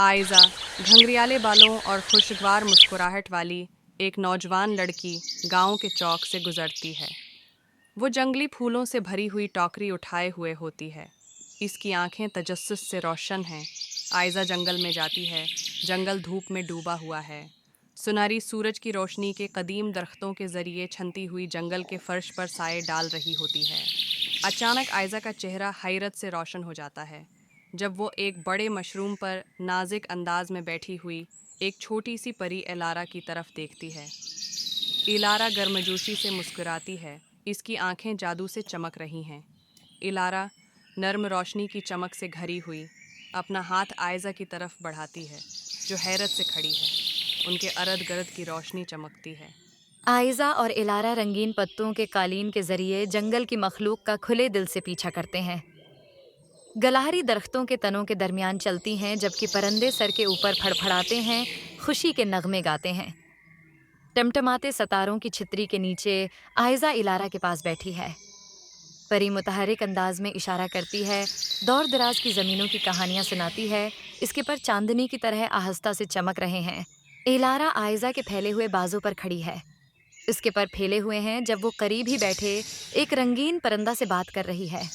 आयज़ा घंघरियाले बालों और खुशगवार मुस्कुराहट वाली एक नौजवान लड़की गांव के चौक से गुजरती है। वो जंगली फूलों से भरी हुई टोकरी उठाए हुए होती है। इसकी आंखें तजस्सुस से रोशन हैं। आयज़ा जंगल में जाती है। जंगल धूप में डूबा हुआ है। सुनहरी सूरज की रोशनी के कदीम दरख्तों के जरिए छनती हुई जंगल के फर्श पर साए डाल रही होती है। अचानक आयज़ा का चेहरा हैरत से रोशन हो जाता है जब वो एक बड़े मशरूम पर नाजिक अंदाज में बैठी हुई एक छोटी सी परी इलारा की तरफ देखती है। इलारा गर्मजोशी से मुस्कुराती है। इसकी आंखें जादू से चमक रही हैं। इलारा नर्म रोशनी की चमक से घरी हुई अपना हाथ आयज़ा की तरफ बढ़ाती है, जो हैरत से खड़ी है। उनके अरद गिरद की रोशनी चमकती है। आइज़ा और इलारा रंगीन पत्तों के कालीन के जरिए जंगल की मखलूक का खुले दिल से पीछा करते हैं। गलहरी दरख्तों के तनों के दरमियान चलती हैं, जबकि परिंदे सर के ऊपर फड़फड़ाते हैं, खुशी के नगमे गाते हैं। टमटमाते सितारों की छितरी के नीचे आइज़ा इलारा के पास बैठी है। परी मुतहरिक अंदाज में इशारा करती है, दौर दराज की ज़मीनों की कहानियाँ सुनाती है, इसके पर चांदनी की तरह आहिस्ता से चमक रहे हैं। इलारा आइज़ा के फैले हुए बाजों पर खड़ी है। इसके पर फैले हुए हैं जब वो करीब ही बैठे एक रंगीन परिंदा से बात कर रही है।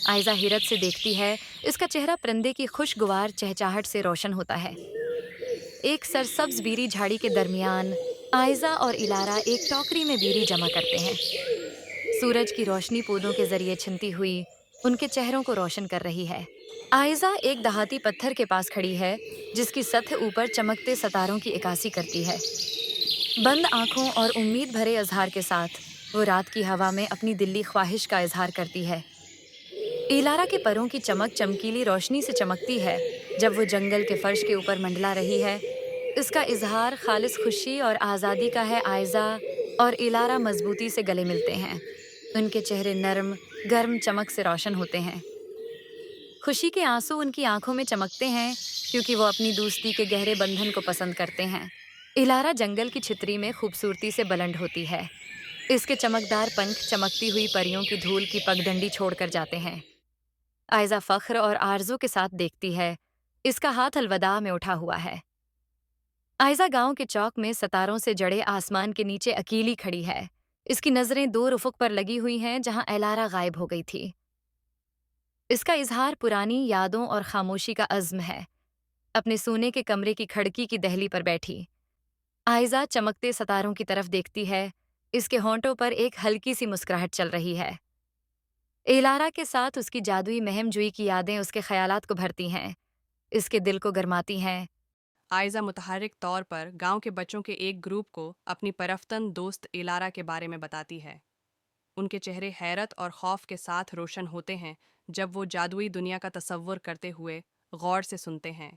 आयज़ा हैरत से देखती है, इसका चेहरा परिंदे की खुशगवार चहचहाहट से रोशन होता है। एक सरसब्ज बीरी झाड़ी के दरमियान आयज़ा और इलारा एक टोकरी में बीरी जमा करते हैं। सूरज की रोशनी पौधों के जरिए छिनती हुई उनके चेहरों को रोशन कर रही है। आयज़ा एक दहाती पत्थर के पास खड़ी है, जिसकी सतह ऊपर चमकते सितारों की इक्कासी करती है। बंद आंखों और उम्मीद भरे इजहार के साथ वो रात की हवा में अपनी दिली ख्वाहिश का इजहार करती है। इलारा के परों की चमक चमकीली रोशनी से चमकती है जब वो जंगल के फर्श के ऊपर मंडला रही है। इसका इजहार खालिस खुशी और आज़ादी का है। आयज़ा और इलारा मजबूती से गले मिलते हैं। उनके चेहरे नरम गर्म चमक से रोशन होते हैं। खुशी के आंसू उनकी आंखों में चमकते हैं, क्योंकि वो अपनी दोस्ती के गहरे बंधन को पसंद करते हैं। इलारा जंगल की छितरी में खूबसूरती से बुलंद होती है। इसके चमकदार पंख चमकती हुई परियों की धूल की पगडंडी छोड़कर जाते हैं। आयज़ा फख्र और आरज़ू के साथ देखती है। इसका हाथ अलविदा में उठा हुआ है। आयज़ा गांव के चौक में सितारों से जड़े आसमान के नीचे अकेली खड़ी है। इसकी नज़रें दूर उफ़ुक़ पर लगी हुई हैं, जहां इलारा गायब हो गई थी। इसका इजहार पुरानी यादों और खामोशी का अज़्म है। अपने सोने के कमरे की खिड़की की दहली पर बैठी आयज़ा चमकते सितारों की तरफ देखती है। इसके होंठों पर एक हल्की सी मुस्कुराहट चल रही है। इलारा के साथ उसकी जादुई महम जुई की यादें उसके ख्यालात को भरती हैं, इसके दिल को गरमाती हैं। आयज़ा मुतहरिक तौर पर गांव के बच्चों के एक ग्रुप को अपनी परफ्तन दोस्त इलारा के बारे में बताती है। उनके चेहरे हैरत और खौफ के साथ रोशन होते हैं जब वो जादुई दुनिया का तसव्वुर करते हुए गौर से सुनते हैं।